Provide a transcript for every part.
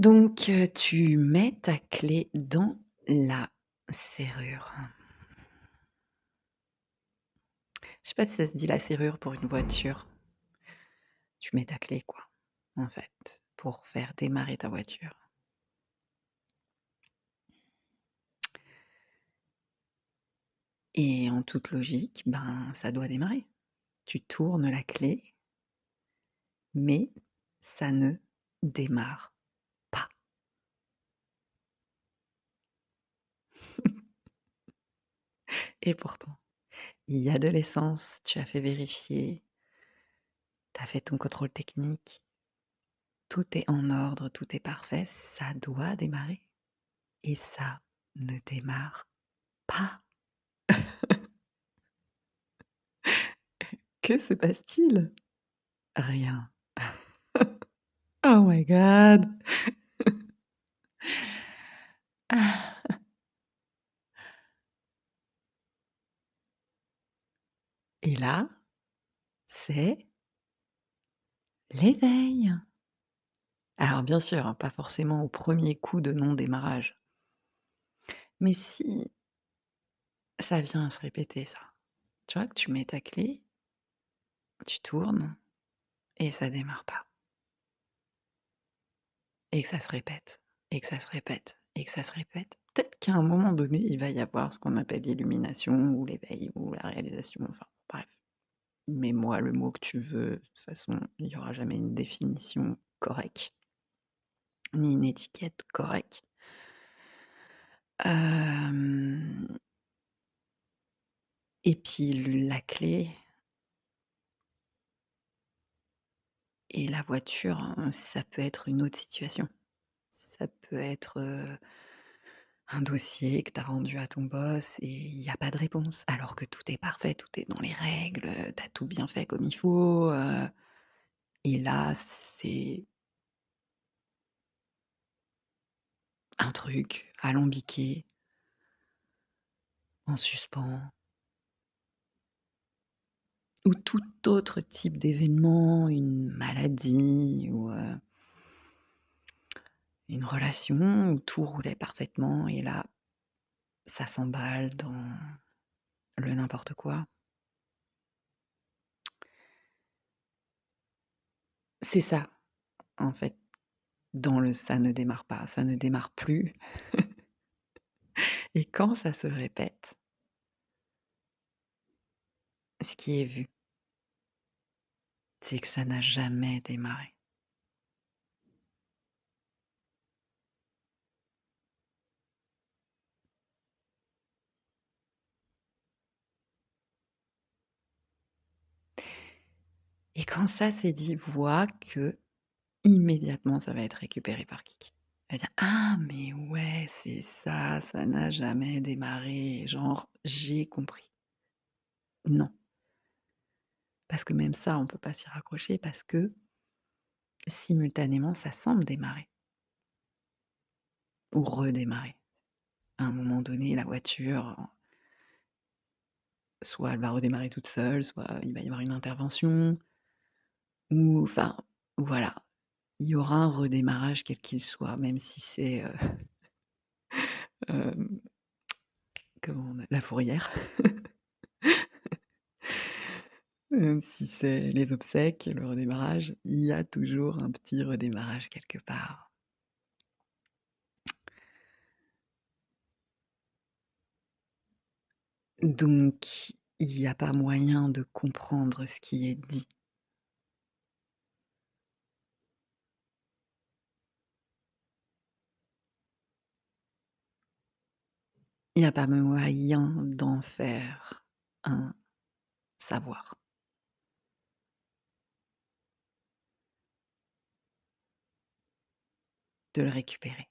Donc, tu mets ta clé dans la serrure. Je sais pas si ça se dit la serrure pour une voiture. Tu mets ta clé quoi, en fait, pour faire démarrer ta voiture. Et en toute logique, ben, ça doit démarrer. Tu tournes la clé, mais ça ne démarre pas. Et pourtant, il y a de l'essence, tu as fait vérifier, tu as fait ton contrôle technique, tout est en ordre, tout est parfait, ça doit démarrer et ça ne démarre pas. Que se passe-t-il? Rien. Oh my god! Et là, c'est l'éveil. Alors bien sûr, hein, pas forcément au premier coup de non-démarrage. Mais si ça vient à se répéter ça, tu vois que tu mets ta clé, tu tournes et ça démarre pas. Et que ça se répète, et que ça se répète, et que ça se répète. Peut-être qu'à un moment donné, il va y avoir ce qu'on appelle l'illumination ou l'éveil ou la réalisation, enfin bref. Mets-moi le mot que tu veux, de toute façon, il y aura jamais une définition correcte, ni une étiquette correcte. Hem Et puis la clé et la voiture, ça peut être une autre situation. Ça peut être, un dossier que tu as rendu à ton boss et il y a pas de réponse, alors que tout est parfait, tout est dans les règles, tu as tout bien fait comme il faut, et là, c'est un truc alambiqué, en suspens ou tout autre type d'événement, une maladie ou, une relation où tout roulait parfaitement et là, ça s'emballe dans le n'importe quoi. C'est ça, en fait, dans le «ça ne démarre pas», ça ne démarre plus et quand ça se répète, ce qui est vu, c'est que ça n'a jamais démarré. Et quand ça c'est dit, vois que immédiatement ça va être récupéré par Kiki. Elle va dire: «Ah mais ouais, c'est ça, ça n'a jamais démarré», genre: «J'ai compris». Non, parce que même ça, on peut pas s'y raccrocher parce que simultanément, ça semble démarrer ou redémarrer. À un moment donné, la voiture, soit elle va redémarrer toute seule, soit il va y avoir une intervention ou enfin, voilà. Il y aura un redémarrage quel qu'il soit, même si c'est, hem, comment on a la fourrière, même si c'est les obsèques, le redémarrage, il y a toujours un petit redémarrage quelque part. Donc il y a pas moyen de comprendre ce qui est dit. Il y a pas moyen d'en faire un savoir, de le récupérer.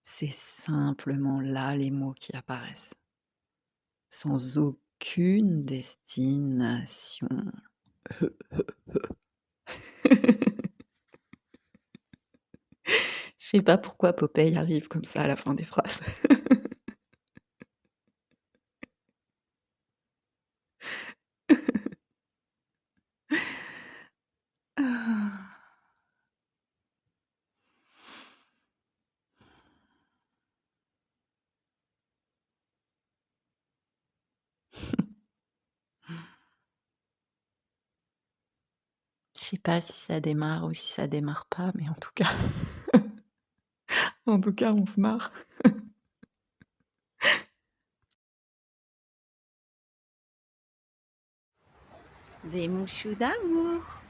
C'est simplement là les mots qui apparaissent, sans aucune destination. Je sais pas pourquoi Popeye arrive comme ça à la fin des phrases. sais pas si ça démarre ou si ça démarre pas, mais en tout cas en tout cas, on se marre. Des mouchous d'amour.